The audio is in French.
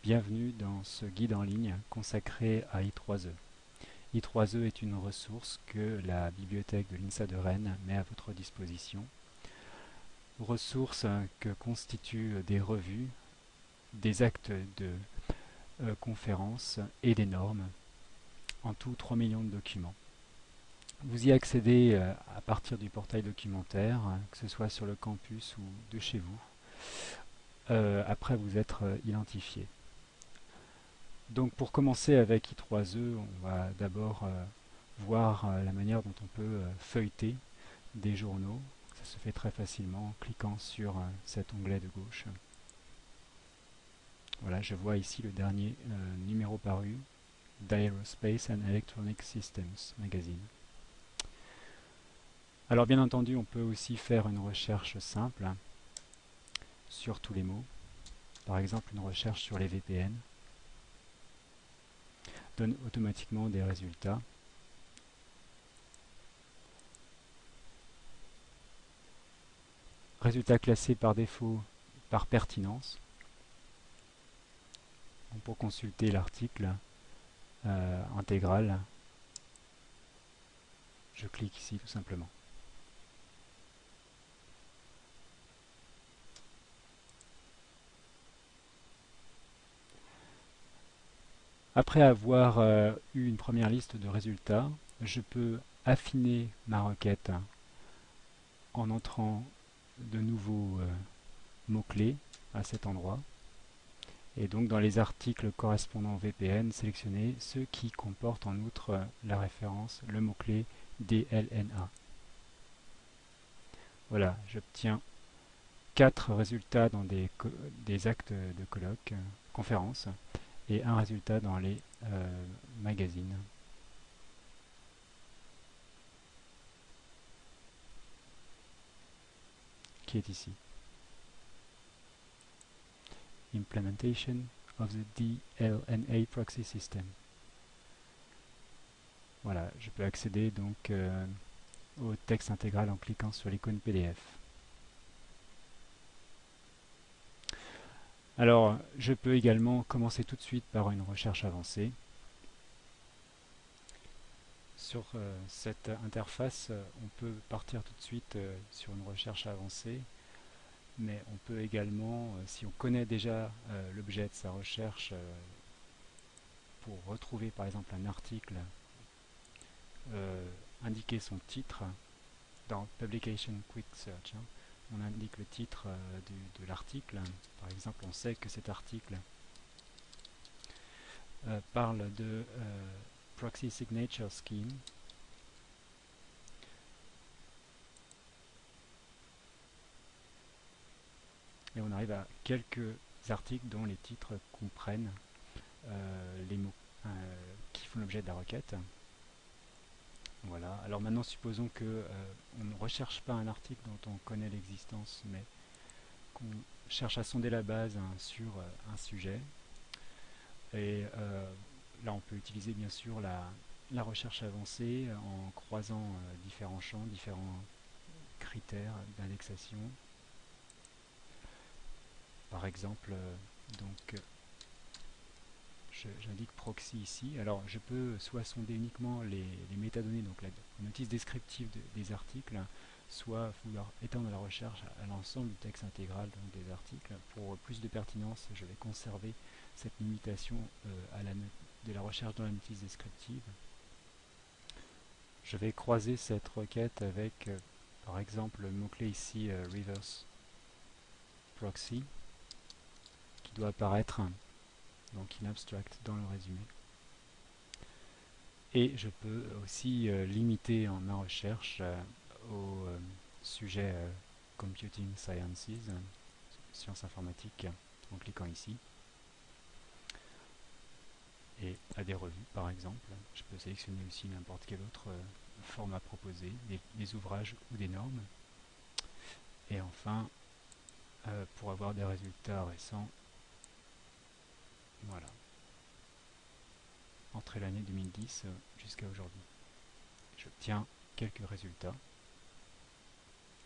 Bienvenue dans ce guide en ligne consacré à I3E. I3E est une ressource que la bibliothèque de l'INSA de Rennes met à votre disposition. Ressource que constituent des revues, des actes de conférences et des normes, en tout 3 millions de documents. Vous y accédez à partir du portail documentaire, que ce soit sur le campus ou de chez vous, après vous être identifié. Donc pour commencer avec I3E, on va d'abord voir la manière dont on peut feuilleter des journaux. Ça se fait très facilement en cliquant sur cet onglet de gauche. Voilà, je vois ici le dernier numéro paru d'Aerospace and Electronic Systems Magazine. Alors bien entendu, on peut aussi faire une recherche simple sur tous les mots. Par exemple, une recherche sur les VPN donne automatiquement des résultats. Résultats classés par défaut par pertinence. Pour consulter l'article intégral, je clique ici tout simplement. Après avoir eu une première liste de résultats, je peux affiner ma requête en entrant de nouveaux mots-clés à cet endroit. Et donc dans les articles correspondants au VPN, sélectionner ceux qui comportent en outre la référence, le mot-clé DLNA. Voilà, j'obtiens 4 résultats dans des actes de colloque, conférences, et un résultat dans les magazines. Qui est ici. Implementation of the DLNA Proxy System. Voilà, je peux accéder donc au texte intégral en cliquant sur l'icône PDF. Alors, je peux également commencer tout de suite par une recherche avancée. Sur cette interface, on peut partir tout de suite sur une recherche avancée, mais on peut également, si on connaît déjà l'objet de sa recherche, pour retrouver par exemple un article, indiquer son titre dans Publication Quick Search. On indique le titre de l'article. Par exemple, on sait que cet article parle de Proxy Signature Scheme. Et on arrive à quelques articles dont les titres comprennent les mots qui font l'objet de la requête. Voilà. Alors maintenant, supposons que on ne recherche pas un article dont on connaît l'existence, mais qu'on cherche à sonder la base sur un sujet. Et là, on peut utiliser bien sûr la recherche avancée en croisant différents champs, différents critères d'indexation. Par exemple, donc j'indique proxy ici. Alors je peux soit sonder uniquement les métadonnées, donc la notice descriptive des articles, soit vouloir étendre la recherche à l'ensemble du texte intégral donc des articles. Pour plus de pertinence, je vais conserver cette limitation de la recherche dans la notice descriptive. Je vais croiser cette requête avec, par exemple, le mot-clé ici, reverse proxy, qui doit apparaître donc in abstract dans le résumé. Et je peux aussi limiter ma recherche au sujet Computing Sciences, sciences informatiques, en cliquant ici. Et à des revues par exemple. Je peux sélectionner aussi n'importe quel autre format proposé, des ouvrages ou des normes. Et enfin, pour avoir des résultats récents, voilà, entre l'année 2010 jusqu'à aujourd'hui. J'obtiens quelques résultats.